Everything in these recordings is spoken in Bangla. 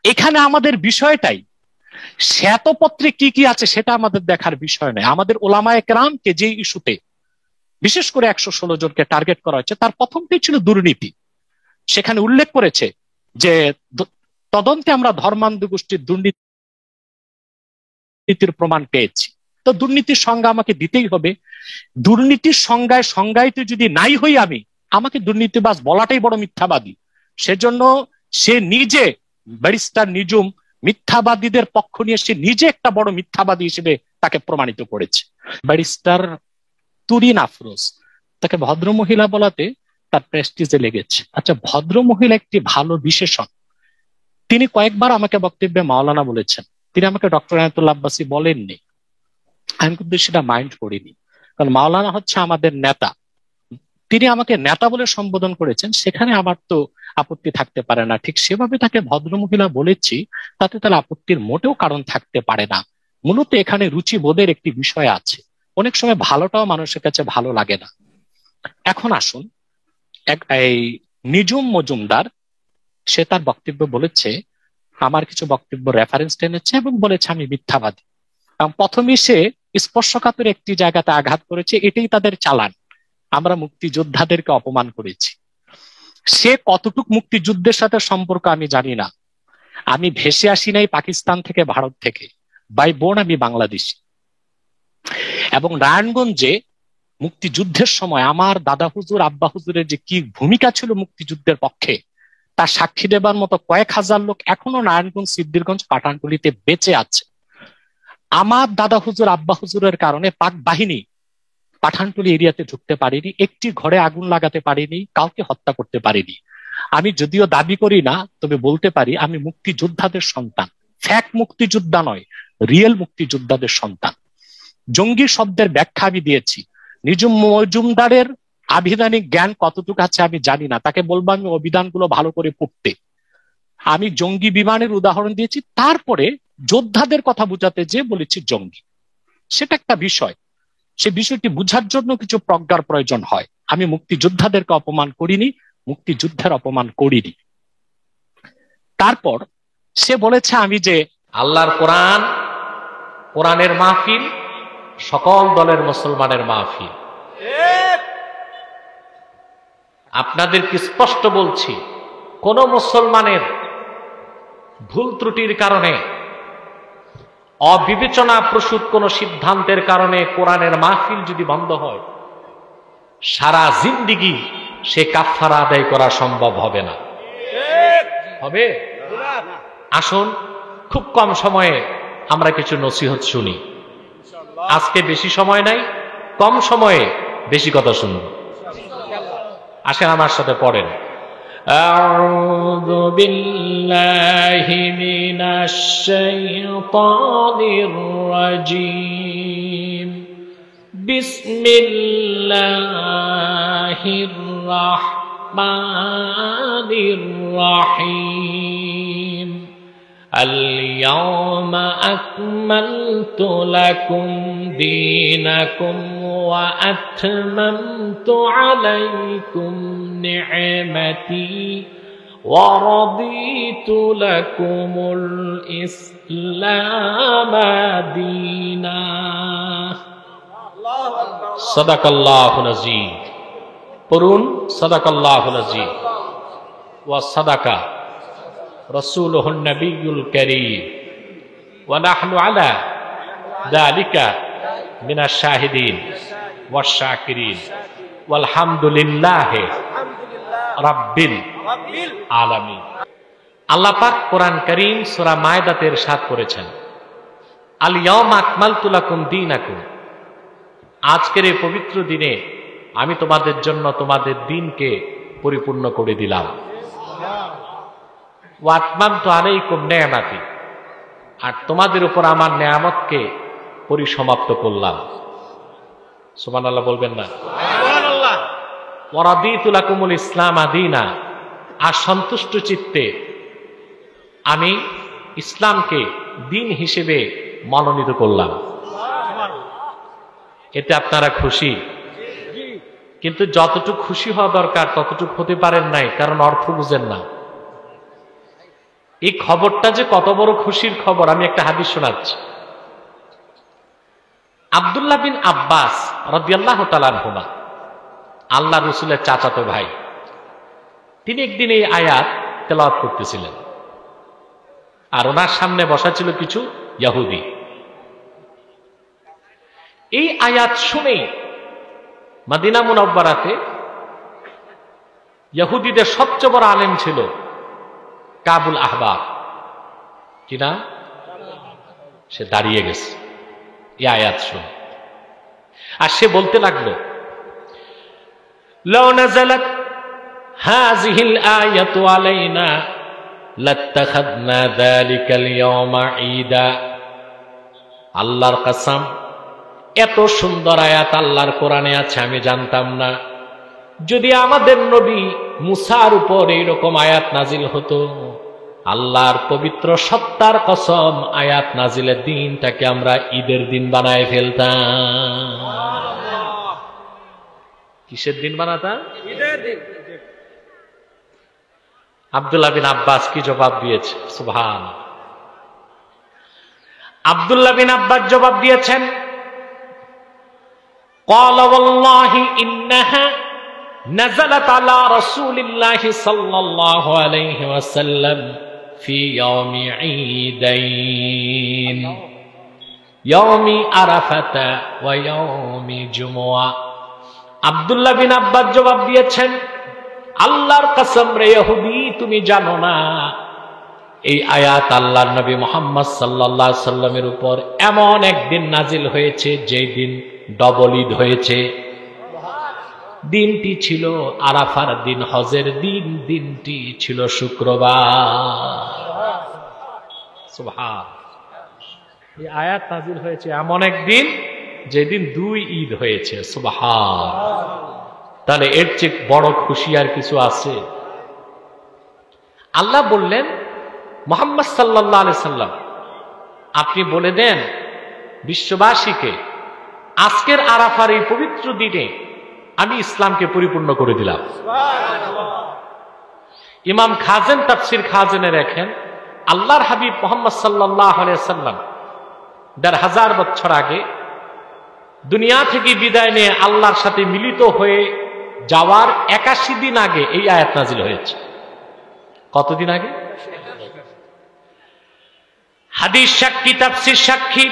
এখানে আমাদের বিষয়টাই শ্বেতপত্রে কি কি আছে সেটা আমাদের দেখার বিষয় নয়। আমাদের ওলামায়ে কেরামকে যে ইস্যুতে বিশেষ করে 116 জনকে টার্গেট করা হয়েছে তার প্রথমটি ছিল দুর্নীতি। সেখানে উল্লেখ করেছে যে তদন্তে আমরা ধর্মান্ধ গোষ্ঠীর দুর্নীতির প্রমাণ পেয়েছি। তো দুর্নীতির সংজ্ঞা আমাকে দিতেই হবে। দুর্নীতির সংজ্ঞায়িত যদি নাই হই আমি, আমাকে দুর্নীতিবাজ বলাটাই বড় মিথ্যাবাদী। সেজন্য সে নিজে, ব্যারিস্টার নিজুম, মিথ্যাবাদীদের পক্ষ নিয়ে সে নিজে একটা বড় মিথ্যাবাদী হিসেবে তাকে প্রমাণিত করেছে। ব্যারিস্টার তুরিন আফরোজ, তাকে ভদ্রমহিলা বলাতে তার প্রেস্টিজে লেগেছে। আচ্ছা, ভদ্রমহিলা একটি ভালো বিশেষণ। তিনি কয়েকবার আমাকে বক্তব্যে মাওলানা বলেছেন, তিনি আমাকে ডক্টর আয়াতুল্লাহ আব্বাসী বলেননি। আমি কিন্তু সেটা মাইন্ড করিনি, কারণ মাওলানা হচ্ছে আমাদের নেতা। তিনি আমাকে নেতা বলে সম্বোধন করেছেন, সেখানে আমার তো আপত্তি থাকতে পারে না। ঠিক সেভাবে তাকে ভদ্রমহিলা বলেছি, তাতে তার আপত্তির মোটেও কারণ থাকতে পারে না। মূলত এখানে রুচিবোধের একটি বিষয় আছে। অনেক সময় ভালোটাও মানুষের কাছে ভালো লাগে না। এখন আসুন, এই নিজুম মজুমদার, সে তার বক্তব্য বলেছে, আমার কিছু বক্তব্য রেফারেন্স টেনেছে এবং বলেছে আমি মিথ্যাবাদী। প্রথমে সে স্পর্শকাতর একটি জায়গাতে আঘাত করেছে, এটাই তাদের চালান, আমরা মুক্তিযোদ্ধাদেরকে অপমান করেছি। সে কতটুক মুক্তিযুদ্ধের সাথে সম্পর্ক আমি জানি না। আমি ভেসে আসি নাই পাকিস্তান থেকে, ভারত থেকে, বাই বোন আমি বাংলাদেশি। এবং নারায়ণগঞ্জে মুক্তিযুদ্ধের সময় আমার দাদা হুজুর, আব্বা হুজুরের যে কি ভূমিকা ছিল মুক্তিযুদ্ধের পক্ষে, তার সাক্ষী দেবার মতো কয়েক হাজার লোক এখনো নারায়ণগঞ্জ, সিদ্দিরগঞ্জ, পাঠানটুলিতে বেঁচে আছে। আমার দাদা হুজুর, আব্বা হুজুরের কারণে পাক বাহিনী পাঠানটুলি এরিয়াতে ঢুকতে পারেনি, একটি ঘরে আগুন লাগাতে পারেনি, কাউকে হত্যা করতে পারেনি। আমি যদিও দাবি করি না, তবে বলতে পারি আমি মুক্তিযোদ্ধাদের সন্তান। ফ্যাক মুক্তিযোদ্ধা নয়, রিয়েল মুক্তিযোদ্ধাদের সন্তান। জঙ্গি শব্দের ব্যাখ্যা আমি দিয়েছি। নিজুম মজুমদারের আবিধানিক জ্ঞান কতটুকু আছে আমি জানি না, তাকে বলবো আমি অভিধানগুলো ভালো করে পড়তে। আমি জঙ্গি বিমানের উদাহরণ দিয়েছি, তারপরে যোদ্ধাদের কথা বোঝাতে যে বলেছি জঙ্গি। সেটা একটা বিষয়, সে বিষয়টি বুঝার জন্য কিছু প্রজ্ঞার প্রয়োজন হয়। আমি মুক্তিযোদ্ধাদেরকে অপমান করিনি, মুক্তিযুদ্ধের অপমান করিনি। তারপর সে বলেছে আমি যে আল্লাহর কোরআন, কোরআনের মাহফিল সকল দলের মুসলমানের মাহফিল। আপনাদেরকে স্পষ্ট বলছি, কোন মুসলমানের ভুল ত্রুটির কারণে, অবিবেচনা প্রসূত কোন সিদ্ধান্তের কারণে কোরআনের মাহফিল যদি বন্ধ হয়, সারা জিন্দিগি সে কাফারা আদায় করা সম্ভব হবে না। হবে? আসুন, খুব কম সময়ে আমরা কিছু নসিহত শুনি। আজকে বেশি সময় নাই, কম সময়ে বেশি কথা শুনব। আসেন আমার সাথে পড়েন। আউযু বিল্লাহি মিনাশ শাইতানির রাজীম। বিসমিল্লাহির রাহমানির রাহিম। اليوم أكملت لكم دينكم وأتممت عليكم نعمتي ورضيت لكم الإسلام دينا صدق الله العظيم পড়ুন صدق الله العظيم وصدق رسوله النبي الكريم ونحن على ذلك من الشاهدين والشاكرين والحمد لله رب العالمين। আল্লাহ পাক কোরআন কারীম সূরা মায়দাতে ইরশাদ করেছেন, আল ইয়াওমা আকমালতু লাকুম দীনাকুম, আজকের এই পবিত্র দিনে আমি তোমাদের জন্য তোমাদের দ্বীনকে পরিপূর্ণ করে দিলাম। ওয়াতমামতু আলাইকুম নি'মাতি, আর তোমাদের উপর আমার নেয়ামতকে পরিসমাপ্ত করলাম। সুবহানাল্লাহ বলবেন না? সুবহানাল্লাহ। ওয়া রাদিতু লাকুমুল ইসলাম দীনা, আর সন্তুষ্ট চিত্তে আমি ইসলামকে দিন হিসেবে মনোনীত করলাম। এতে আপনারা খুশি? কিন্তু যতটুকু খুশি হওয়া দরকার ততটুকু হতে পারেন নাই, কারণ অর্থ বুঝেন না। এই খবরটা যে কত বড় খুশির খবর, আমি একটা হাদিস শোনাচ্ছি। আব্দুল্লাহ বিন আব্বাস রাদিয়াল্লাহু তাআলা আনহুমা, আল্লাহ রসুলের চাচাতো ভাই, তিনি একদিন এই আয়াত তেলাওয়াত করতেছিলেন, আর ওনার সামনে বসা ছিল কিছু ইহুদি। এই আয়াত শুনেই মদিনা মুনাওয়ারাতে ইহুদিদের সবচেয়ে বড় আলেম ছিল কাবুল আহবার, কি না? সে দাঁড়িয়ে গেছে এই আয়াত শুনে, আর সে বলতে লাগলো, লাউ নাযালাত হাযিহিল আয়াতু আলাইনা লাত্তাখাযনা যালিকাল ইয়াওমা ঈদা। আল্লাহর কসম, এত সুন্দর আয়াত আল্লাহর কোরআনে আছে আমি জানতাম না। যদি আমাদের নবী মুসার উপর এইরকম আয়াত নাজিল হতো, আল্লাহর পবিত্র সত্তার কসম, আয়াত নাজিলের দিনটাকে আমরা ঈদের দিন বানায় ফেলতাম। কিসের দিন বানাতাম? ঈদের দিন। আব্দুল্লাহ বিন আব্বাস কি জবাব দিয়েছে? সুবহান। আব্দুল্লাহ বিন আব্বাস জবাব দিয়েছেন, ক্বালা ওয়াল্লাহি ইন্নাহা নাযালাত আলা রাসূলিল্লাহি সাল্লাল্লাহু আলাইহি ওয়াসাল্লাম ফি ইয়াউমি ঈদাইন, ইয়াউমি আরাফাতা ওয়া ইয়াউমি জুমুআ। আব্দুল্লাহ বিন আব্বাস জবাব দিয়েছেন, আল্লাহর কসম রে ইহুদি, তুমি জানো না এই আয়াত আল্লাহর নবী মুহাম্মদ সাল্লাল্লাহু আলাইহি সাল্লামের উপর এমন একদিন নাজিল হয়েছে যেই দিন ডবল ঈদ হয়েছে। দিনটি ছিল আরাফার দিন, হজের দিন, দিনটি ছিল শুক্রবার। সুবহান। এই আয়াত নাজিল হয়েছে এমন একদিন যেদিন দুই ঈদ হয়েছে। সুবহান। তাহলে এর চেয়ে বড় খুশি আর কিছু আছে? আল্লাহ বললেন, মুহাম্মদ সাল্লাল্লাহু আলাইহি সাল্লাম, আপনি বলে দেন বিশ্ববাসীকে, আজকের আরাফার এই পবিত্র দিনে আমি ইসলামকে পরিপূর্ণ করে দিলাম। ইমাম খাজেন তাফসির খাজেনে রেখেন, আল্লাহর হাবিব মুহাম্মদ সাল্লাল্লাহু আলাইহি সাল্লাম ১৫০০ বছর আগে দুনিয়া থেকে বিদায় নিয়ে আল্লাহর সাথে মিলিত হয়ে যাওয়ার ৮১ দিন আগে এই আয়াত নাজিল হয়েছে। কতদিন আগে? হাদিস সাক্ষী, তাফসীর সাক্ষী,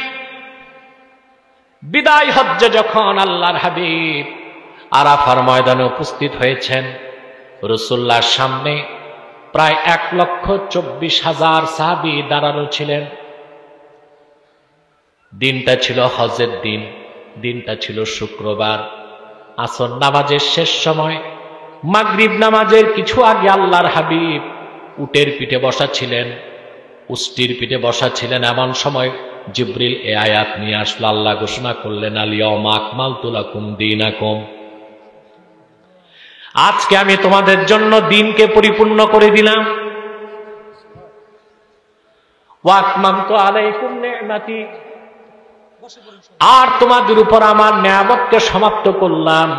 বিদায় হজ্জে যখন আল্লাহর হাবিব আরাফার ময়দানে উপস্থিত হয়েছেন, রাসূলুল্লাহর সামনে প্রায় ১,২৪,০০০ সাহাবী দাঁড়ানো ছিলেন। দিনটা ছিল হজের দিন, দিনটা ছিল শুক্রবার। আসর নামাজের শেষ সময়, মাগরিব নামাজের কিছু আগে আল্লাহর হাবিব উটের পিঠে বসা ছিলেন, উষ্টির পিঠে বসা ছিলেন। এমন সময় জিবরিল এ আয়াত নিয়ে আসলো। আল্লাহ ঘোষণা করলেন, আল ইয়াউমা আকমালতু লাকুম দীনাকুম, আজকে আমি তোমাদের জন্য দিনকে পরিপূর্ণ করে দিলাম। ওয়া আতমামতু আলাইকুম নি'মাতি, আর তোমাদের উপর আমার নিয়ামতকে সমাপ্ত করলাম।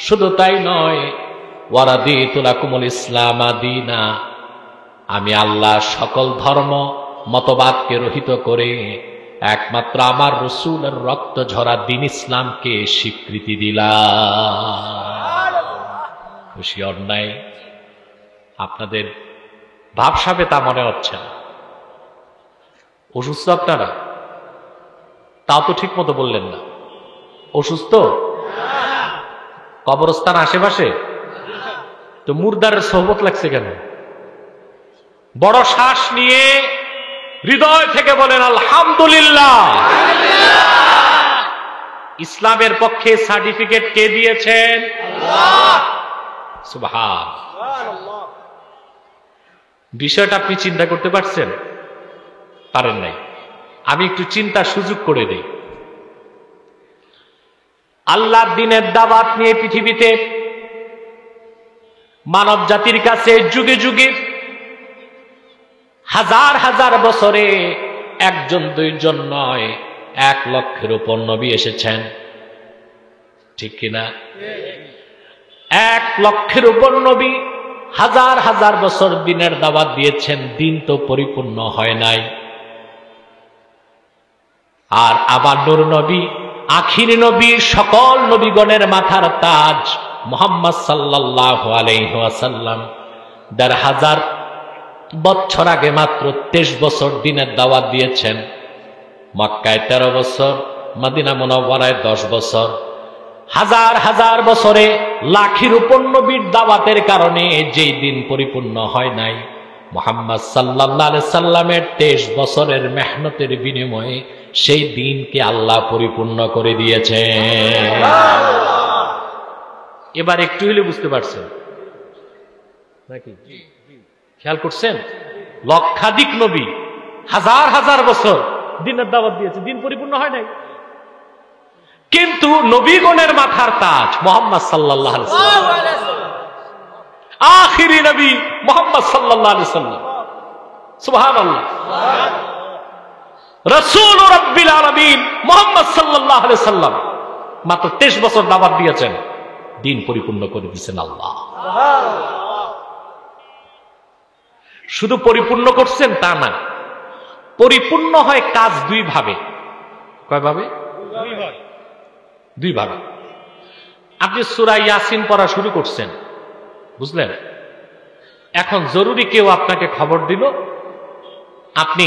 শুধু তাই নয়, ওয়া রাদিতু লাকুমুল ইসলামা দীনা, আমি আল্লাহ সকল ধর্ম মতবাদকে রহিত করে একমাত্র আমার রাসূলের রক্ত ঝরা দ্বীন ইসলামকে স্বীকৃতি দিলাম। খুশি অন্যায়? আপনাদের ভাবসাবে তা মনে হচ্ছে না। অসুস্থ আপনারা? তাও তো ঠিক মতো বললেন না। অসুস্থ? কবরস্থান আশেপাশে তো মুর্দারের সোহবত লাগছে কেন? বড় শ্বাস নিয়ে হৃদয় থেকে বলেন আলহামদুলিল্লাহ। ইসলামের পক্ষে সার্টিফিকেট কে দিয়েছেন? আল্লাহ। সুবহান। বিষয়টা আপনি চিন্তা করতে পারছেন? পারেন নাই। আমি একটু চিন্তার সুযোগ করে দেই। আল্লাহর দ্বীনের দাওয়াত নিয়ে পৃথিবীতে মানব জাতির কাছে যুগে যুগে হাজার হাজার বছরে একজন দুইজন নয়, ১,০০,০০০ উপর নবী এসেছেন, ঠিক কিনা? ১,০০,০০০ উপর নবী, হাজার হাজার বছর দিনের দাওয়াত দিয়েছেন, দিন তো পরিপূর্ণ হয় নাই। আর আবার নূর নবী, আখির নবী, সকল নবীগণের মাথার তাজ মুহাম্মদ সাল্লাল্লাহু আলাইহি ওয়াসাল্লাম ১৫০০ বছর আগে মাত্র ২৩ বছর দিনের দাওয়াত দিয়েছেন। মক্কায় ১৩ বছর, মদিনা মুনাওয়ারায় ১০ বছর। হাজার হাজার বছরে লাখের উপর নবীর দাওয়াতের কারণে যেই দিন পরিপূর্ণ হয় নাই, মুহাম্মদ সাল্লাল্লাহু আলাইহি সাল্লামের ২৩ বছরের মেহনতের বিনিময়ে সেই দিনকে আল্লাহ পরিপূর্ণ করে দিয়েছেন। এবার একটু হলে বুঝতে পারছেন নাকি? খেয়াল করছেন? লক্ষাধিক নবী হাজার হাজার বছর দিনের দাওয়াত দিয়েছে, দিন পরিপূর্ণ হয় নাই। কিন্তু নবীগণের মাথার তাজ মুহাম্মদ সাল্লাল্লাহু আলাইহি ওয়াসাল্লাম, আখিরি নবী মুহাম্মদ সাল্লাল্লাহু আলাইহি ওয়াসাল্লাম, সুবহানাল্লাহ, রাসূল রাব্বিল আলামিন মুহাম্মদ সাল্লাল্লাহু আলাইহি ওয়াসাল্লাম মাত্র 23 বছর দাওয়াত দিয়েছেন, দিন পরিপূর্ণ করে দিয়েছেন আল্লাহ। শুধু পরিপূর্ণ করছেন তা না, পরিপূর্ণ হয় কাজ দুই ভাবে। কয় ভাবে? দুই ভাবে। আপনি সূরা ইয়াসিন পড়া শুরু করছেন, বুঝলেন? এখন জরুরি কেউ আপনাকে খবর দিল, আপনি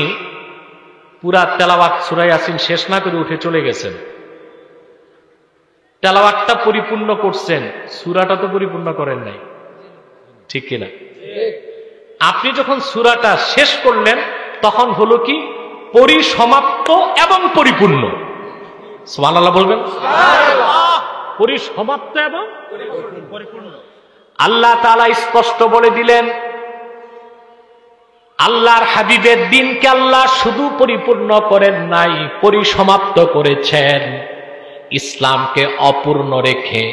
পুরা তেলাওয়াত সূরা ইয়াসিন শেষ না করে উঠে চলে গেছেন। তেলাওয়াতটা পরিপূর্ণ করছেন, সূরাটা তো পরিপূর্ণ করেন নাই, ঠিক কিনা? আপনি যখন সূরাটা শেষ করলেন তখন হলো কি পরিসমাপ্ত এবং পরিপূর্ণ। সুবহানাল্লাহ বলবেন? পরিসমাপ্ত এবং পরিপূর্ণ। আল্লাহ তাআলা স্পষ্ট বলে দিলেন, আল্লাহর হাবিবের দিনকে আল্লাহ শুধু পরিপূর্ণ করেন নাই, পরিসমাপ্ত করেছেন। ইসলামকে অপূর্ণ রেখে,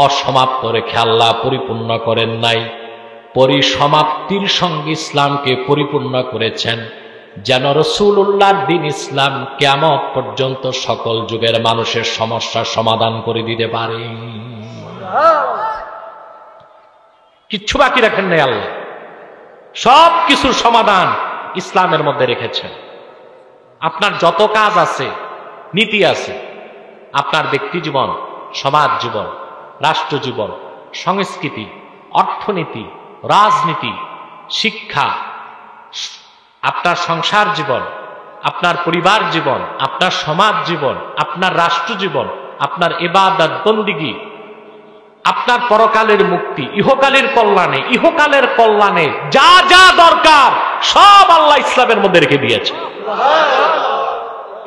অসমাপ্ত রেখে আল্লাহ পরিপূর্ণ করেন নাই, পরিসমাপ্তির সঙ্গে ইসলামকে পরিপূর্ণ করেছেন, যেন রাসূলুল্লাহর দিন ইসলাম কিয়ামত পর্যন্ত সকল যুগের মানুষের সমস্যার সমাধান করে দিতে পারে। কিচ্ছু বাকি রাখেন নাই আল্লাহ, সব কিছুর সমাধান ইসলামের মধ্যে রেখেছেন। আপনার যত কাজ আছে, নীতি আছে, আপনার ব্যক্তি জীবন, সমাজ জীবন, রাষ্ট্র জীবন, সংস্কৃতি, অর্থনীতি, রাজনীতি, শিক্ষা, আপনার সংসার জীবন, আপনার পরিবার জীবন, আপনার সমাজ জীবন, আপনার রাষ্ট্র জীবন, আপনার ইবাদত বন্দেগী, আপনার পরকালের মুক্তি, ইহকালের কল্যাণে, ইহকালের কল্যাণে যা যা দরকার সব আল্লাহ ইসলামের মধ্যে রেখে দিয়েছে।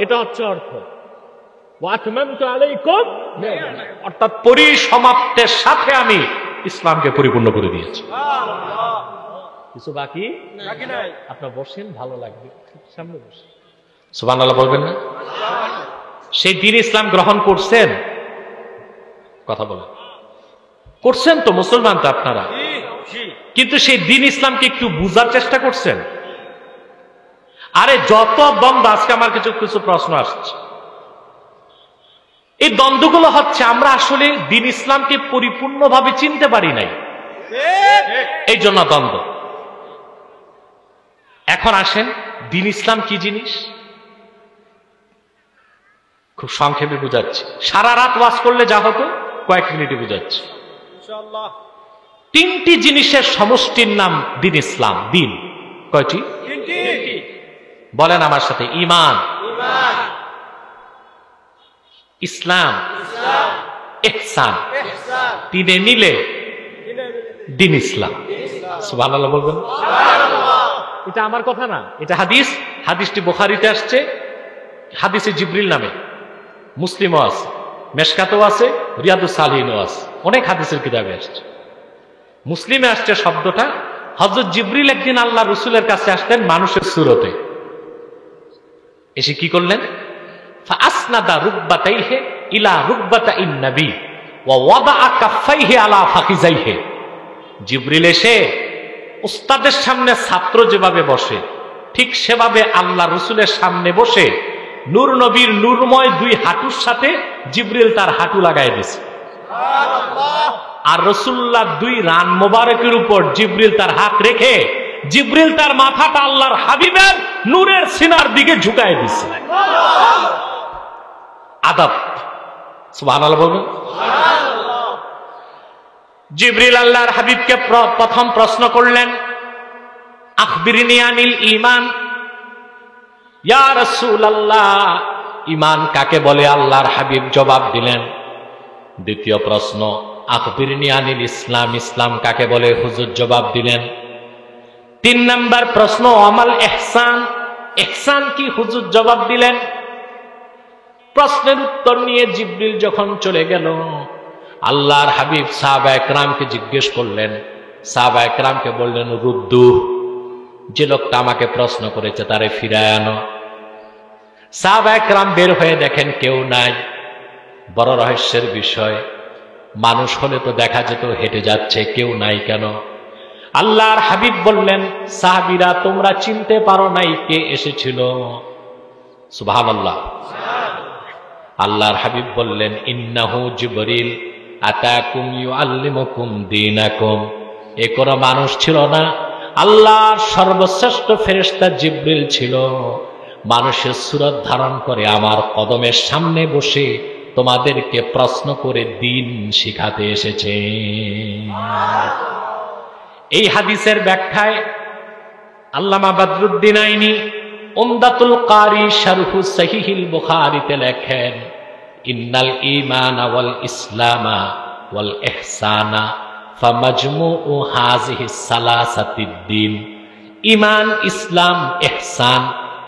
এটা হচ্ছে অর্থ। অর্থাৎ পরিসমাপ্তের সাথে আমি ইসলামকে পরিপূর্ণ করে দিয়েছি, কিছু বাকি নাই। আপনার বসেন, ভালো লাগবে, সামনে বসেন। সুবহানাল্লাহ বলবেন না? সেই দিন ইসলাম গ্রহণ করছেন, কথা বলেন, করছেন তো, মুসলমান তো আপনারা, কিন্তু সেই দিন ইসলামকে একটু বুঝার চেষ্টা করছেন? আরে যত দ্বন্দ্ব, আজকে আমার কিছু কিছু প্রশ্ন আসছে, এই দ্বন্দ্বগুলো হচ্ছে আমরা আসলে দিন ইসলামকে পরিপূর্ণভাবে চিনতে পারি নাই, এই জন্য দ্বন্দ্ব। এখন আসেন, দিন ইসলাম কি জিনিস খুব সংক্ষেপে বুঝাচ্ছি। সারা রাত ওয়াজ করলে যা হতো কয়েক মিনিটে বুঝাচ্ছি। তিনটি জিনিসের সমষ্টির নাম দিন ইসলাম। দিন কয়টি? বলেন আমার সাথে। ঈমান, ইসলাম, ইহসান, তিনে মিলে দিন ইসলাম। সুবহানাল্লাহ বলবেন? এটা আমার কথা না, এটা হাদিস। হাদিসটি বুখারীতে আসছে, হাদিসে জিবরিল নামে, মুসলিমও আছে, মেশকাতেও আছে, রিয়াদুস সালিহিনও আছে, অনেক হাদিসের কিতাবে আসছে। মুসলিমে আসছে শব্দটা, হযরত জিবরিল একদিন আল্লাহ রাসূলের কাছে আসলেন মানুষের সুরতে, এসে কি করলেন? ফাআসনাদা রুকবাতাইহি ইলা রুকবাতাইন নবী ওয়া ওয়াদাআ কাফাইহি আলা ফাখিজাইহি। জিবরিল এসে উস্তাদের সামনে ছাত্র যেভাবে বসে ঠিক সেভাবে আল্লাহ রাসূলের সামনে বসে নূর নবীর নূরময় দুই হাঁটুর সাথে জিবরিল তার হাঁটু লাগায় দিয়েছে। সুবহানাল্লাহ। আর রাসূলুল্লাহ 2 রান মোবারকের উপর জিবরিল তার হাত রেখে জিবরিল তার মাথাটা আল্লাহর হাবিবের নূরের সিনার দিকে ঝুঁকায় দিচ্ছে। আদব, সুবহানাল্লাহ বলবেন। জিবরিল আল্লাহর হাবিবকে প্রথম প্রশ্ন করলেন, আখবিরনি আনিল ঈমান, ইয়া রাসূলুল্লাহ ঈমান কাকে বলে? আল্লাহর হাবিব জবাব দিলেন। দ্বিতীয় প্রশ্ন, আখবিরনি আনিল ইসলাম, ইসলাম কাকে বলে? হুজুর জবাব দিলেন। 3 নাম্বার প্রশ্ন, আমাল ইহসান, ইহসান কি? হুজুর জবাব দিলেন। প্রশ্নের উত্তর নিয়ে জিবরিল যখন চলে গেল, আল্লাহর হাবিব সাহাবায়ে কেরামকে জিজ্ঞেস করলেন। সাহাবায়ে কেরামকে বললেন, রুদ্দু, যে লোকটা আমাকে প্রশ্ন করেছে তারে ফিরায় আনো। সাহাবায়ে কেরাম বের হয়ে দেখেন কেউ নাই। বড় রহস্যের বিষয়, মানুষ হলে তো দেখা যেত হেঁটে যাচ্ছে, কেউ নাই কেন? আল্লাহর হাবিব বললেন, সাহাবীরা তোমরা চিনতে পারো নাই কে এসেছিল? সুবহানাল্লাহ। আল্লাহর হাবিব বললেন, ইন্নাহু জিবরিল আতাকুম ইউআল্লিমুকুম দীনাকুম। এ কোনো মানুষ ছিল না, আল্লাহর সর্বশ্রেষ্ঠ ফেরেশতা জিবরিল ছিল। মানুষের সুরত ধারণ করে আমার কদমের সামনে বসে তোমাদেরকে প্রশ্ন করে দিন শিখাতে এসেছে। এই হাদিসের ব্যাখ্যায় আল্লামা বদরুদ্দিন আইনি উমদাতুল কারি শারহু সহিহুল বুখারীতে লেখেন, ইন্নাল ঈমান ওয়াল ইসলামা ওয়াল ইহসানা ফামাজমুউ হাযিহিস সালাসাতিদ দ্বীন। ঈমান, ইসলাম, ইহসান,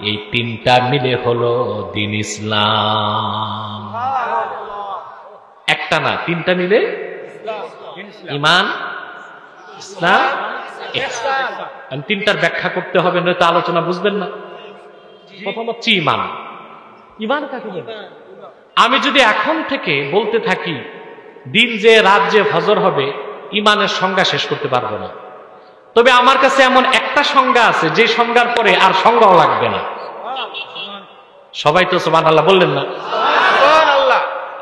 এই 3টা মিলে হলো দ্বীন ইসলাম। একটা না, 3টা মিলে ঈমান, ইসলাম, ইহসান। 3টার ব্যাখ্যা করতে হবে, নয়তো আলোচনা বুঝবেন না। প্রথম হচ্ছে ঈমান। ঈমান কাকে বলে? আমি যদি এখন থেকে বলতে থাকি দিন যে রাত যে ফজর হবে, ঈমানের সংজ্ঞা শেষ করতে পারবো না। তবে আমার কাছে এমন একটা সংজ্ঞা আছে যে সংজ্ঞার পরে আর সংজ্ঞাও লাগবে না। সবাই তো সুবহানাল্লাহ বললেন না?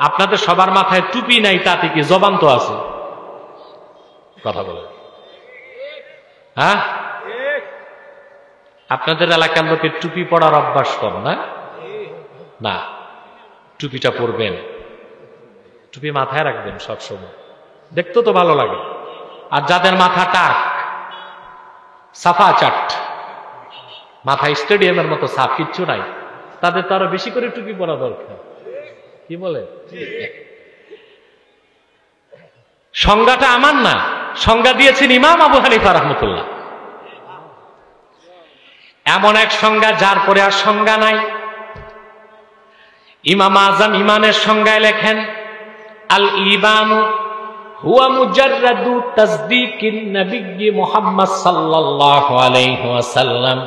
আপনাদের সবার মাথায় টুপি নাই, তাতে কি জবান তো আছে? কথা বলেন। হ্যাঁ, আপনাদের এলাকার লোকের টুপি পড়ার অভ্যাস কম না? না, টুপিটা পরবেন, টুপি মাথায় রাখবেন সবসময়, দেখতে তো ভালো লাগে। আর যাদের মাথা টাক, সাফা চাট, মাথা স্টেডিয়ামের মতো সাফ, কিচ্ছু নাই, তাদের তো আরো বেশি করে টুপি পরা দরকার। কি বলে? সংজ্ঞাটা আমার না, সংজ্ঞা দিয়েছেন ইমাম আবু হানিফা রাহমাতুল্লাহ। এমন এক সংজ্ঞা যার পরে আর সংজ্ঞা নাই। ইমাম আজম ইমানের সংজ্ঞায় লেখেন, আল ঈমানু হুয়া মুজাররাদু তাসদীকিন নবী মুহাম্মদ সাল্লাল্লাহু আলাইহি ওয়াসাল্লাম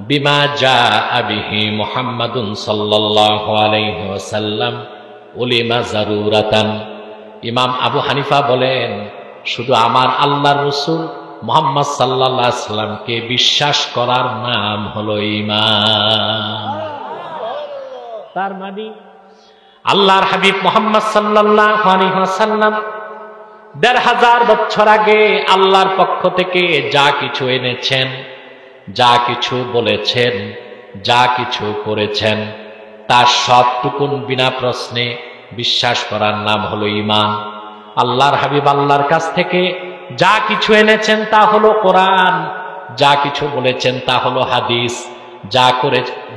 বিমা জাআ বিহি মুহাম্মাদুন সাল্লাল্লাহু আলাইহি ওয়াসাল্লাম উলিমা জারুরাতান। ইমাম আবু হানিফা বলেন, শুধু আমার আল্লাহর রাসূল মুহাম্মদ সাল্লাল্লাহু আলাইহি ওয়াসাল্লামকে বিশ্বাস করার নাম হলো ঈমান। তার মানে আল্লাহর হাবিব মুহাম্মদ সাল্লাল্লাহু আলাইহি ওয়াসাল্লাম ১৫০০ বছর আগে আল্লাহর পক্ষ থেকে যা কিছু এনেছেন, যা কিছু বলেছেন, যা কিছু করেছেন, তার সবটুকুন বিনা প্রশ্নে বিশ্বাস করার নাম হলো ঈমান। আল্লাহর হাবিব আল্লাহর কাছ থেকে যা কিছু এনেছেন তা হলো কোরআন, যা কিছু বলেছেন তা হলো হাদিস,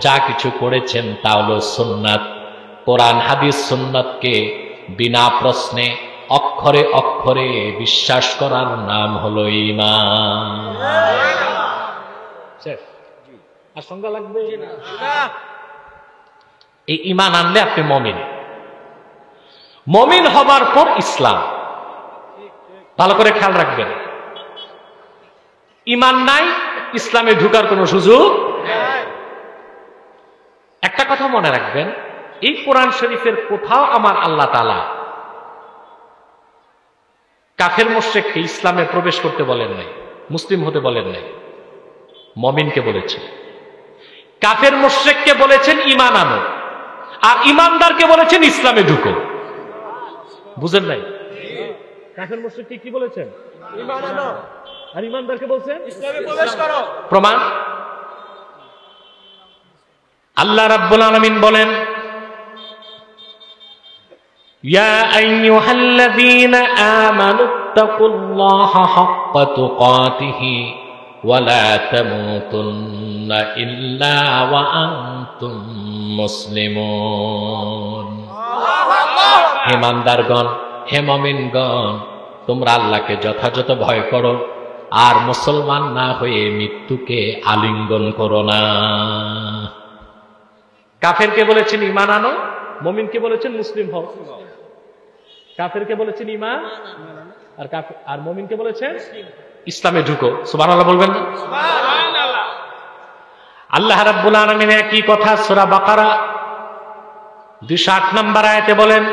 যা কিছু করেছেন তা হলো সুন্নাত। কোরআন, হাদিস, সুন্নাতকে বিনা প্রশ্নে অক্ষরে অক্ষরে বিশ্বাস করার নাম হলো ঈমান। আর সংজ্ঞা লাগবে? এই ঈমান আনলে আপনি মুমিন। মুমিন হবার পর ইসলাম। ভালো করে খেয়াল রাখবেন, ঈমান নাই, ইসলামে ঢুকার কোনো সুযোগ। একটা কথা মনে রাখবেন, এই কোরআন শরীফের কোথাও আমার আল্লাহ তাআলা কাফের মুশরিককে ইসলামে প্রবেশ করতে বলেন নাই, মুসলিম হতে বলেন নাই, মুমিনকে বলেছেন। কাফের মুশরিককে বলেছেন ঈমান আনো, আর ঈমানদারকে বলেছেন ইসলামে ঢুকো। বুঝেন নাই? কাফের মুশরিককে কি বলেছেন? ঈমান আনো। আর ঈমানদারকে বলছেন ইসলামে প্রবেশ করো। প্রমাণ আল্লাহ রাব্বুল আলামিন বলেন, ইয়া আইয়ুহাল্লাযীনা আমানুত্তাকুল্লাহা হাক্কা তুকাতিহি ওয়া লা তামুতুন্না ইল্লা ওয়া আনতুম মুসলিমুন। হে ইমানদারগণ, হে মুমিনগণ, তোমরা আল্লাহকে যথাযথ ভয় করো আর মুসলমান না হয়ে মৃত্যুকে আলিঙ্গন করো না। কাফেরকে বলেছেন ঈমান আনো, মুমিনকে বলেছেন মুসলিম হও। কাফেরকে বলেছেন ঈমান আর মুমিনকে বলেছেন ইসলামে ঢুকো। সুবহানাল্লাহ বলবেন না? সুবহানাল্লাহ। আল্লাহ রাব্বুল আলামিন একই কথা সূরা বাকারা 208 নম্বর আয়াতে বলেন,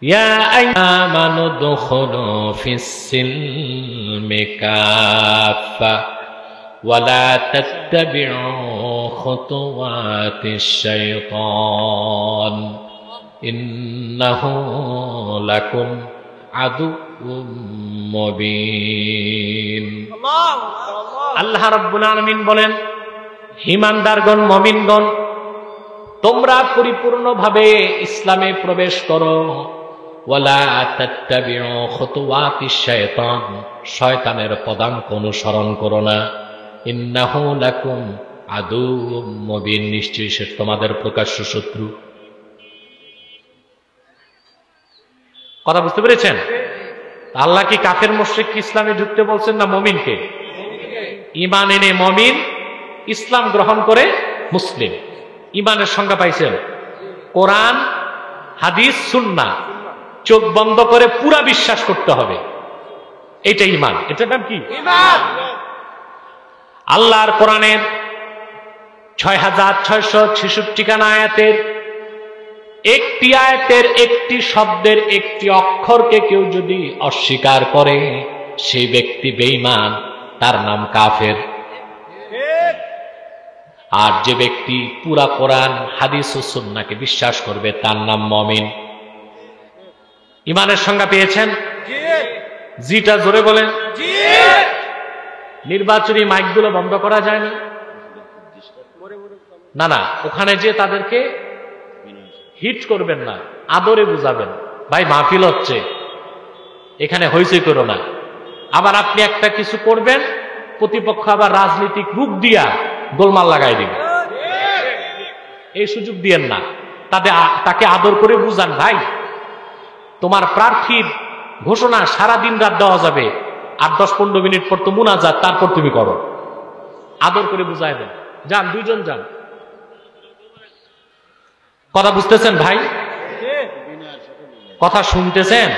ইয়া আইয়ামানু দুখুলু ফিস-সিলমি কাফা ওয়া লা তাত্তাবিউ খুতুওয়াতিশ শাইতান ইন্নাহু লাকুম আদুউম মুবিন। আল্লাহ রাব্বুল আলামিন বলেন, ঈমানদারগণ, মুমিনগণ, তোমরা পরিপূর্ণভাবে ইসলামে প্রবেশ করো। ওয়ালা তাত্তাবিউ খুতুওয়াতিশ শাইতান, শয়তানের পদাঙ্ক অনুসরণ করো না। ইন্নাহু লাকুম আদুউম মুবিন, নিশ্চয়ই সে তোমাদের প্রকাশ্য শত্রু। কথা বুঝতে পেরেছেন? আল্লাহ কি কাফের মুশরিক ইসলামে ঢুকতে বলছেন না মুমিনকে? ঈমান এনে মুমিন, ইসলাম গ্রহণ করে মুসলিম। ঈমানের সংজ্ঞা পাইছেন? কোরআন, হাদিস, সুন্নাহ চোখ বন্ধ করে পুরা বিশ্বাস করতে হবে, এটা ঈমান। এটার নাম কি? ঈমান। আল্লাহর কোরআনের 6666 খানা আয়াতের একটি আয়াতের একটি শব্দের একটি অক্ষরকে কেউ যদি অস্বীকার করে, সেই ব্যক্তি বেঈমান, তার নাম কাফের। আর যে ব্যক্তি পুরা কোরআন, হাদিস ও সুন্নাহকে বিশ্বাস করবে, তার নাম মুমিন। ঈমানের সংজ্ঞা পেয়েছেন? জিটা জোরে বলেন। নির্বাচনী মাইকগুলো বন্ধ করা যায় না? না না, ওখানে যে তাদেরকে হিট করবেন না, আদরে বুঝাবেন, ভাই মাহফিল হচ্ছে, এখানে হইচই করো না। আবার আপনি একটা কিছু করবেন, প্রতিপক্ষ আবার রাজনৈতিক রূপ দিয়া গোলমাল লাগাই দিবে, এই সুযোগ দিয়েন না। তাকে আদর করে বুঝান, ভাই তোমার প্রার্থীর ঘোষণা সারাদিন রাত দেওয়া যাবে, 8-10-15 মিনিট পর তো মুনাজাত, তারপর তুমি করো। আদর করে বুঝাই দেন। যান, দুইজন যান। কথা বুঝতেছেন ভাই? কথা শুনতেছেন?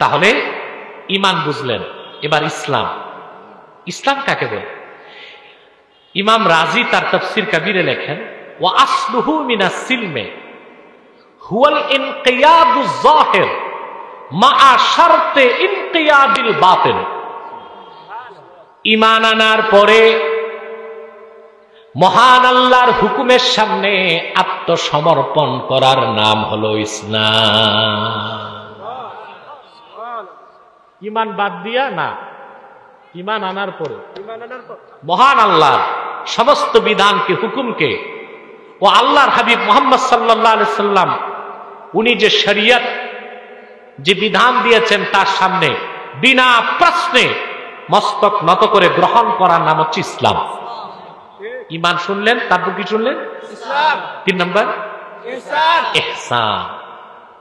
তাহলে ঈমান বুঝলেন, এবার ইসলাম। ইসলাম কাকে বলে? ইমাম রাজি তার তাফসীর কাবীরে লেখেন, ওয়া আসলুহু মিনাস সিলমে হুয়াল ইনকিয়াদুজ যাহির মা শারতে ইনকিয়াদিল বাতিন। ঈমান আনার পরে মহান আল্লাহর হুকুমের সামনে আত্মসমর্পণ করার নাম হলো ইসলাম। ঈমান বাদ দিয়া না, ঈমান আনার পরে মহান আল্লাহর সমস্ত বিধানকে, হুকুমকে ও আল্লাহর হাবিব মুহাম্মদ সাল্লাল্লাহু আলাইহি সাল্লাম উনি যে শরীয়ত, যে বিধান দিয়েছেন, তার সামনে বিনা প্রশ্নে মস্তক নত করে গ্রহণ করার নাম হচ্ছে ইসলাম। ঈমান শুনলেন, তারপর কি শুনলেন? ইসলাম। 3 নম্বর ইহসান। ইহসান।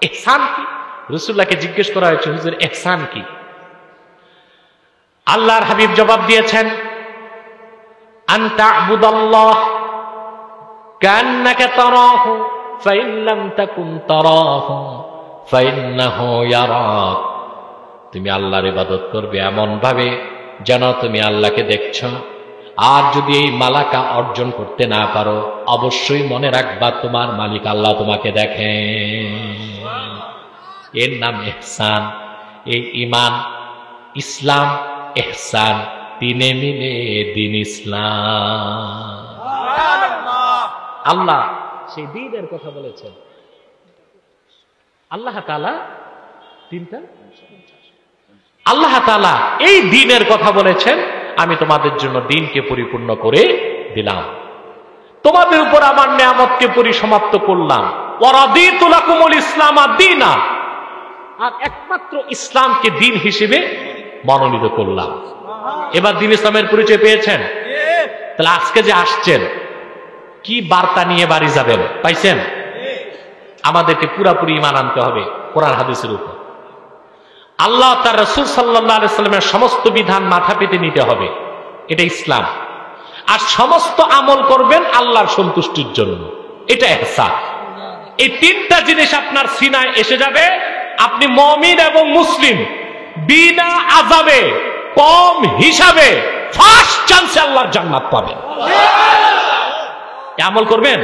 ইহসান কি? রাসূলুল্লাহকে জিজ্ঞেস করা হয়েছে, হুজুর ইহসান কি? আল্লাহর হাবিব জবাব দিয়েছেন, আন তা'বুদাল্লাহ কান্নাকা তারাহু ফাইন লাম তাকুন তারাহু ফাইন্নাহু ইয়ারাক। তুমি আল্লাহর ইবাদত করবে এমন ভাবে যেন তুমি আল্লাহকে দেখছো, আর যদি এই মালাকা অর্জন করতে না পারো, অবশ্যই মনে রাখবা তোমার মালিক আল্লাহ তোমাকে দেখেন। এর নাম ইহসান। এই ঈমান, ইসলাম, ইহসান তিনে মিলে দিন ইসলাম। আল্লাহ সেই দ্বীনের কথা বলেছেন। আল্লাহ তাআলা তিনটা। আল্লাহ তাআলা এই দ্বীনের কথা বলেছেন, আমি তোমাদের জন্য দ্বীনকে পরিপূর্ণ করে দিলাম, তোমাদের উপর আমার নিয়ামতকে পরিসমাপ্ত করলাম। ওয়ারাদিতু লাকুমুল ইসলাম দীনা, আর একমাত্র ইসলামকে দ্বীন হিসেবে মনোনীত করলাম। এবার দ্বীন ইসলামের পরিচয় পেয়েছেন? তাহলে আজকে যে আসছেন, কি বার্তা নিয়ে বাড়ি যাবেন পাইছেন? আমাদেরকে পুরাপুরি ঈমান আনতে হবে কোরআন হাদিসের উপর। আল্লাহ তার রাসূল সাল্লাল্লাহু আলাইহি সাল্লামের সমস্ত বিধান মাথা পেতে নিতে হবে, এটা ইসলাম। আর সমস্ত আমল করবেন আল্লাহর সন্তুষ্টির জন্য, এটা ইহসান। এই তিনটা জিনিস আপনার সিনায় এসে যাবে, আপনি মুমিন এবং মুসলিম বিনা আযাবে, কম হিসাবে ফার্স্ট চান্সে আল্লাহর জান্নাত পাবেন। আমল করবেন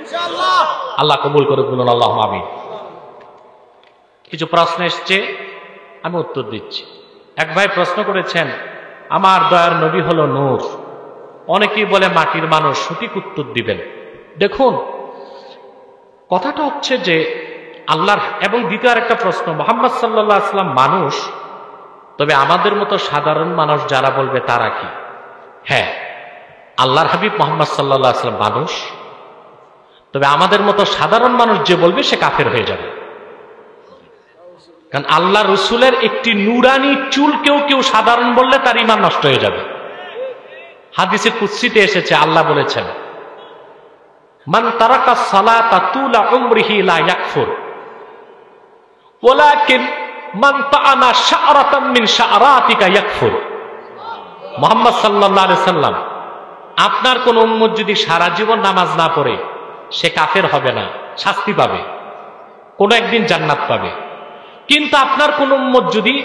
ইনশাআল্লাহ, আল্লাহ কবুল করে বলুন আল্লাহুম্মা আমিন। কিছু প্রশ্ন এসছে, আমি উত্তর দিচ্ছি। এক ভাই প্রশ্ন করেছেন, আমার দয়ার নবী হলো নূর, অনেকেই বলে মাটির মানুষ, সঠিক উত্তর দিবেন। দেখুন, কথাটা হচ্ছে যে আল্লাহর, এবং দ্বিতীয় আরেকটা প্রশ্ন, মুহাম্মদ সাল্লাল্লাহু আলাইহি ওয়াসাল্লাম মানুষ, তবে আমাদের মতো সাধারণ মানুষ যারা বলবে তারা কি? হ্যাঁ, আল্লাহর হাবিব মুহাম্মদ সাল্লাল্লাহু আলাইহি ওয়াসাল্লাম মানুষ, তবে আমাদের মতো সাধারণ মানুষ যে বলবে সে কাফের হয়ে যাবে। কারণ আল্লাহ রসুলের একটি নুরানি চুল কেউ সাধারণ বললে তার ঈমান নষ্ট হয়ে যাবে। হাদিসে কুদসিতে এসেছে, আল্লাহ বলেছেন, মান তারাকা সালাতা তুলা উমরিহি লা ইয়াকফুর ওয়ালাকিন মান তাআনা শা'রাতাম মিন শা'রাতিকা ইয়াকফুর। মুহাম্মদ সাল্লাল্লাহু আলাইহি সাল্লাম, আপনার কোন উম্মত যদি সারা জীবন নামাজ না পড়ে সে কাফের হবে না, শাস্তি পাবে, কোনো একদিন জান্নাত পাবে। কিন্তু আপনার কোন উম্মত যদি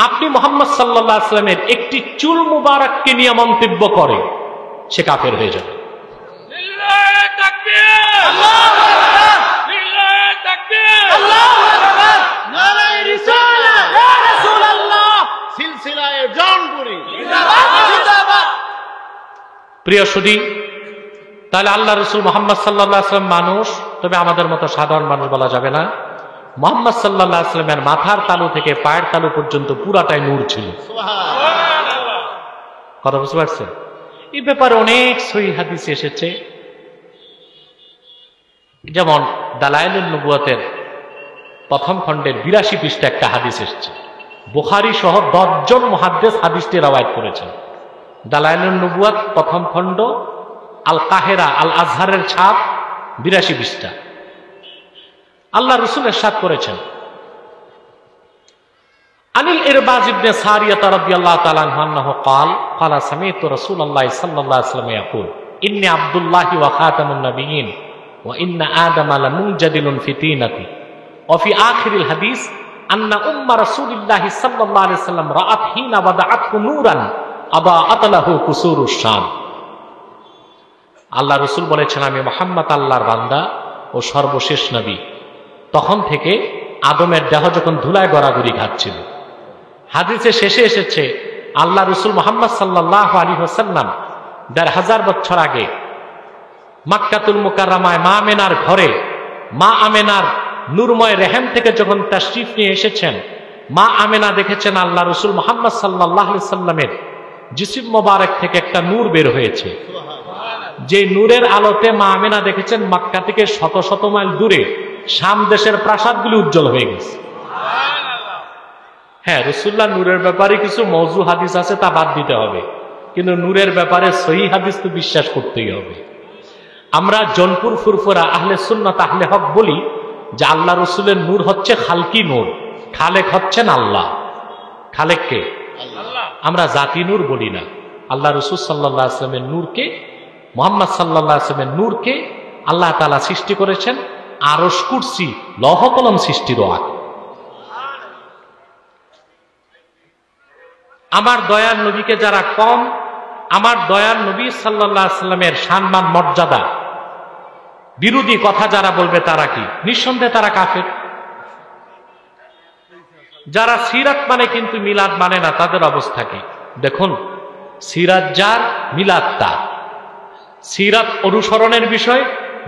আপনি মুহাম্মদ সাল্লাল্লাহু আলাইহি সাল্লামের একটি চুল মুবারককে নিয়ে মন্তব্য করে সে কাফের হয়ে যাবে। লিল্লাহি তাকবীর, আল্লাহু আকবার, লিল্লাহি তাকবীর, আল্লাহু আকবার, নারায়ে রিসালাত, ইয়া রাসূলুল্লাহ, সিলসিলায়ে জানপুরি জিন্দাবাদ জিন্দাবাদ। প্রিয় সুধী, তাহলে আল্লাহ রাসূল মুহাম্মদ সাল্লাল্লাহু আলাইহি সাল্লাম মানুষ, তবে আমাদের মতো সাধারণ মানুষ বলা যাবে না। মুহাম্মদ সাল্লাল্লাহু আলাইহি সাল্লামের মাথার তালু থেকে পায়ের তালু পর্যন্ত পুরাটাই নূর ছিল। সুবহানাল্লাহ। কথা বুঝতে পারছেন? এই ব্যাপারে অনেক সহিহ হাদিস এসেছে, যেমন দালাইলুন নবুওয়াতের প্রথম খণ্ডের ৮২ পৃষ্ঠা একটা হাদিস এসেছে। বুখারী সহ ১০ জন মুহাদ্দিস হাদিসটি রওয়ায়াত করেছেন। দালাইলুন নবুওয়াত প্রথম খণ্ড, আল কাহেরা আল আজহারের ছাপ, ৮২ পৃষ্ঠা। আল্লাহ রাসূল ইরশাদ করেছেন, আনিল ইরবাজ ইবনে সারিয়া রাদিয়াল্লাহু তাআলা আনহু قال قال سمعت رسول الله صلى الله عليه وسلم يقول إني عبد الله وخاتم النبيين وإن آدم لمنجدل في طينته وفي آخر الحديث أن أم رسول الله صلى الله عليه وسلم رأت حين وضعته نورا أضاءت له قصور الشام। আল্লাহ রাসূল বলেছেন, আমি মুহাম্মদ আল্লাহর বান্দা ও সর্বশেষ নবী। তখন থেকে আদমের দেহ যখন ধুলায় গড়াগড়ি খাচ্ছিল। হাদিসে শেষে এসেছে, আল্লাহ রাসূল মুহাম্মদ সাল্লাল্লাহু আলাইহি ওয়াসাল্লাম ১৫০০ বছর আগে মক্কাতুল মুকাররমায় মা আমেনার ঘরে, মা আমেনার নূরময় রেহেম থেকে যখন তাশরিফ নিয়ে এসেছেন, মা আমেনা দেখেছেন আল্লাহ রাসূল মুহাম্মদ সাল্লাল্লাহু আলাইহি ওয়াসাল্লামের জিসিম মোবারক থেকে একটা নূর বের হয়েছে। যে নূরের আলোতে মা আমেনা দেখেছেন মক্কা থেকে শত শত মাইল দূরে শাম দেশের প্রাসাদগুলি উজ্জ্বল হয়ে গেছে। হ্যাঁ, রাসূলুল্লাহ নূরের ব্যাপারে কিছু মওযু হাদিস আছে, তা বাদ দিতে হবে, কিন্তু নূরের ব্যাপারে সহিহ হাদিস তো বিশ্বাস করতেই হবে। আমরা জনপুর ফুরফুরা আহলে সুন্নাত আহলে হক বলি যে আল্লাহ রাসূলের নূর হচ্ছে খালকি নূর, খালেক হচ্ছেন আল্লাহ। খালেক কে? আল্লাহ। আমরা জাতি নূর বলি না। আল্লাহ রাসূল সাল্লাল্লাহু আলাইহি ওয়াসাল্লামের নূরকে, মুহাম্মদ সাল্লাল্লাহু আলাইহি ওয়াসাল্লামের নূরকে আল্লাহ তাআলা সৃষ্টি করেছেন আরশ, কুরসি, লৌহ কলম সৃষ্টিরও আগে। আমার দয়ার নবীকে যারা কম, আমার দয়ার নবী সাল্লাল্লাহু আলাইহি ওয়াসাল্লামের সম্মান মর্যাদা বিরোধী কথা যারা বলবে তারা কি? নিঃসন্দেহে তারা কাফের। যারা সিরাত মানে কিন্তু মিলাদ মানে না, তাদের অবস্থা কি দেখুন। সিরাত যার, মিলাদ তার। সিরাত অনুসরণের বিষয়,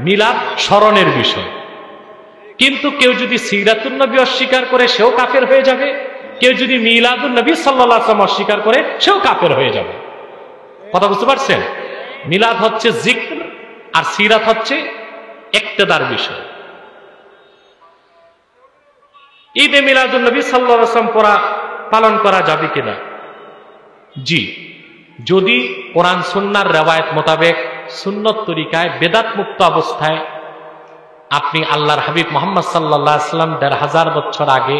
মিলাদ স্মরণের বিষয়। কিন্তু কেউ যদি সিরাতুন নবী অস্বীকার করে সেও কাফের হয়ে যাবে, কেউ যদি মিলাদুন নবী সাল্লাল্লাহু আলাইহি ওয়াসাল্লাম অস্বীকার করে সেও কাফের হয়ে যাবে। কথা বুঝতে পারছেন? মিলাদ হচ্ছে জিক্র আর সিরাত হচ্ছে ইক্তেদার বিষয়। ঈদে মিলাদুন নবী সাল্লাল্লাহু আলাইহি ওয়াসাল্লাম পালন করা যাবে কিনা? জি, যদি কোরআন সুন্নাহর রিওয়ায়াত মোতাবেক সুন্নত তরিকায় বেদাত মুক্ত অবস্থায় আপনি আল্লাহর হাবিব মুহাম্মদ সাল্লাল্লাহু আলাইহি ওয়াসাল্লাম ১৫০০ বছর আগে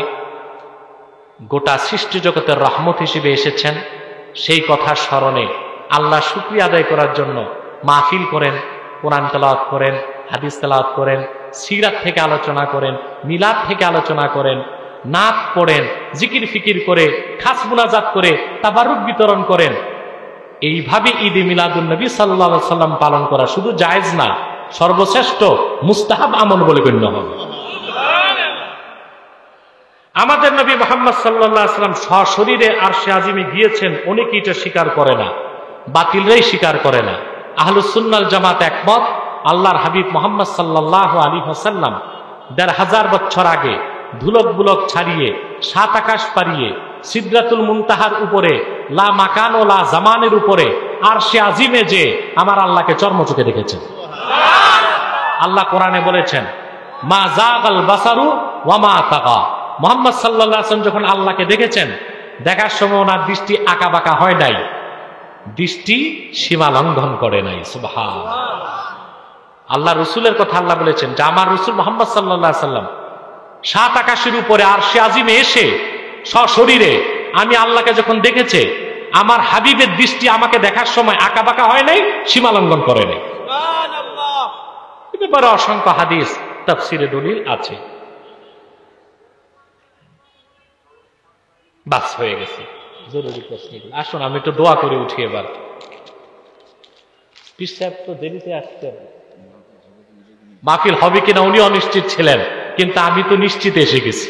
গোটা সৃষ্টি জগতের রহমত হিসেবে এসেছেন, সেই কথা স্মরণে আল্লাহ শুকরিয়া আদায় করার জন্য মাহফিল করেন, কোরআন তেলাওয়াত করেন, হাদিস তেলাওয়াত করেন, সিরাত থেকে আলোচনা করেন, মিলাদ থেকে আলোচনা করেন, নাত পড়েন, জিকির ফিকির করে, খাস মুনাজাত করে, তাবারুক বিতরণ করেন, এইভাবে ঈদে মিলাদুন নবী সাল্লাল্লাহু আলাইহি ওয়াসাল্লাম পালন করা শুধু জায়েজ না, সর্বশ্রেষ্ঠ মুস্তাহাব আমল বলে গণ্য হবে। আমাদের নবী মুহাম্মদ সাল্লাল্লাহু আলাইহি ওয়াসাল্লাম সশরীরে আরশে আজিমে গিয়েছেন, অনেকে এটা স্বীকার করে না, বাতিলরাই স্বীকার করে না। আহলুস সুন্নাহ ওয়াল জামাত একমত, আল্লাহর হাবিব মুহাম্মদ সাল্লাল্লাহু আলাইহি ওয়াসাল্লাম ১৫০০ বছর আগে ধুলক বুলক ছাড়িয়ে, সাত আকাশ পারিয়ে, সিদরাতুল মুনতাহার উপরে, লা মাকান ও লা জামানের উপরে আরশে আজিমে যে আমার আল্লাহকে চর্মচোখে দেখেছেন। আল্লাহ কোরআনে বলেছেন, মা যাগাল বাসারু ওয়া মা তাগা। মুহাম্মদ সাল্লাল্লাহু আলাইহি ওয়াসাল্লাম যখন আল্লাহকে দেখেছেন, দেখার সময় ওনার দৃষ্টি আঁকা বাঁকা হয় নাই, দৃষ্টি সীমা লঙ্ঘন করে নাই। সুবহানাল্লাহ। আল্লাহ রসুলের কথা আল্লাহ বলেছেন যে আমার রসুল মুহাম্মদ সাল্লাল্লাহু আলাইহি ওয়াসাল্লাম সাত আকাশের উপরে আরশে আজিমে এসে সশরীরে আমি আল্লাহকে যখন দেখেছে, আমার হাবিবের দৃষ্টি আমাকে দেখার সময় আঁকা বাঁকা হয় নাই, সীমা লঙ্ঘন করে নাই। এ ব্যাপারে অসংখ্য হাদিস তাফসিরে দলিল আছে। বাস হয়ে গেছে জরুরি প্রশ্নগুলো। আসুন আমি একটু দোয়া করে উঠি এবার। পীর সাহেব তো দেরিতে আসতেন, মাহফিল হবে কিনা উনি অনিশ্চিত ছিলেন, কিন্তু আমি তো নিশ্চিত এসে গেছি।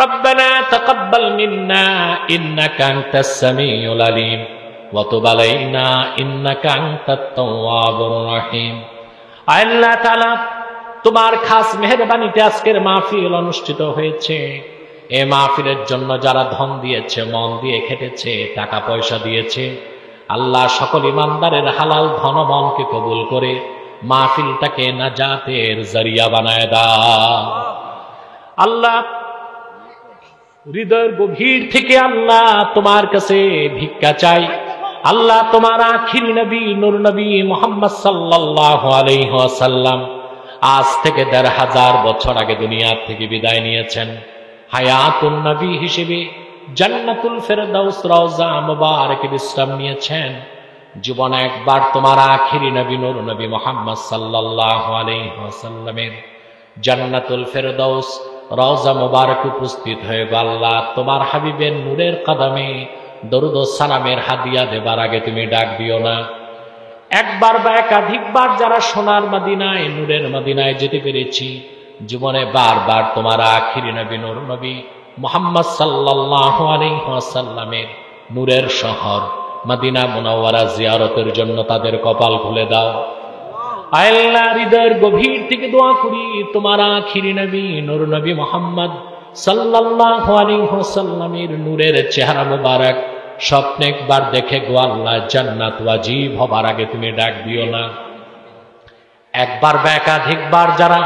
রব্বানা তাকাব্বাল মিন্না ইন্নাকা আনতাস সামিউল আলিম ওয়া তুব আলাইনা ইন্নাকা আনতাত তাওয়াবুর রহিম। আল্লাহ তাআলা, তোমার খাস মেহেরবানিতে আজকের মাহফিল অনুষ্ঠিত হয়েছে। এই মাহফিলের জন্য যারা ধন দিয়েছে, মন দিয়ে খেটেছে, টাকা পয়সা দিয়েছে, আল্লাহ সকল ইমানদারের হালাল ধন মনকে কবুল করে মাহফিলটাকে নাজাতের জরিয়া বানায় দাও। আল্লাহ, হৃদয়ের গভীর থেকে আল্লাহ তোমার কাছে ভিক্ষা চাই। আল্লাহ, তোমার আখিরি নবী নূর নবী মুহাম্মদ সাল্লাল্লাহু আলাইহি ওয়াসাল্লাম আজ থেকে ১৫০০ বছর আগে দুনিয়া থেকে বিদায় নিয়েছেন। হায়াতুন নবী হিসেবে জান্নাতুল ফেরদাউস রওজা মুবারকে বিশ্রাম নিয়েছেন। জীবনে একবার তোমার আখিরি নবী নূর নবী মুহাম্মদ সাল্লাল্লাহু আলাইহি ওয়াসাল্লামের জান্নাতুল ফেরদাউস রওজা মুবারক উপস্থিত হয়ে গো আল্লাহ, তোমার হাবিবের নূরের কদমে দরুদ ও সালামের হাদিয়া দেবার আগে তুমি ডাক দিও না। একবার বা একাধিকবার যারা সোনার মদিনায়, নূরের মদিনায় যেতে পেরেছি, জীবনে বারবার তোমার আখিরি নবী নূর নবী মুহাম্মদ সাল্লাল্লাহু আলাইহি ওয়াসাল্লামের নূরের শহর মদিনা মুনাওয়ারা জিয়ারতের জন্য তাদের কপাল খুলে দাও। আল্লাহ, হৃদয়ের গভীর থেকে দোয়া করি, তোমার আখিরি নবী নূর নবী মুহাম্মদ সাল্লাল্লাহু আলাইহি ওয়াসাল্লামের নূরের চেহারা মুবারক স্বপ্নে একবার দেখে গো আল্লাহ, জান্নাত ওয়াজিব হবার আগে তুমি ডাক দিও না। একবার বা একাধিকবার যারা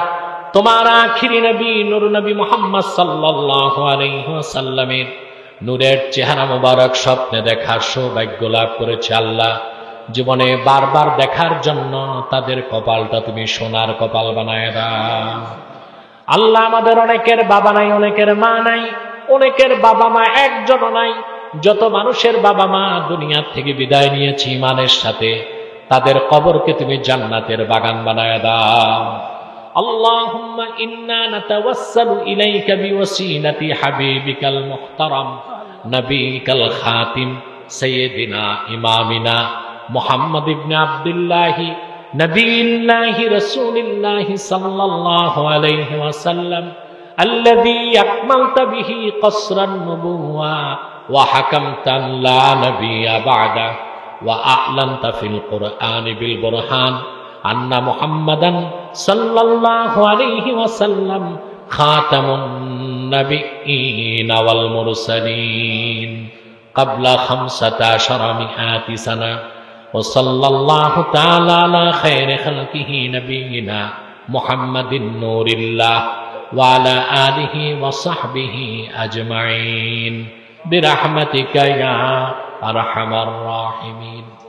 তোমার আখিরি নবী নূর নবী মুহাম্মদ সাল্লাল্লাহু আলাইহি ওয়াসাল্লামের নূরের চেহারা মুবারক স্বপ্নে দেখার সৌভাগ্য লাভ করেছে, আল্লাহ, জীবনে বারবার দেখার জন্য তাদের কপালটা তুমি সোনার কপাল বানায় দাও। আল্লাহ, আমাদের অনেকের বাবা নাই, অনেকের মা নাই, অনেকের বাবা মা একজনও নাই। যত মানুষের বাবা মা দুনিয়া থেকে বিদায় নিয়েছে ইমানের সাথে, তাদের কবরকে তুমি জান্নাতের বাগান বানায় দাও। আল্লাহুম্মা ইন্না নাতাওয়াসসালু ইলাইকা বিওয়াসিলাতি হাবিবিকাল মুহতারাম নবিকাল খাতিম সাইয়্যিদিনা ইমামিনা মুহাম্মদ ইবনে আব্দুল্লাহি নবিয়্যিল্লাহি রাসূলিল্লাহি সাল্লাল্লাহু আলাইহি ওয়াসাল্লাম আল্লাযী আকমালতা বিহি কসরান নুবুওয়া ওয়া হাকামতা লা নাবিয়্যা বা'দা ওয়া আ'লানতা ফিল কুরআনি বিল বুরহান আন্না মুহাম্মাদান সাল্লাল্লাহু আলাইহি ওয়াসাল্লাম খাতামুন নাবিয়্যিন ওয়াল মুরসালিন ক্বাবলা 15 মিআতি সানা ওয়া সাল্লাল্লাহু তাআলা আলা খায়রি খালকিহি নাবিয়িনা মুহাম্মাদিন নূরিল্লাহ ওয়া আলা আলিহি ওয়া সাহবিহি আজমাইন বিরহমাতিকা ইয়া আরহামার রাহিমিন।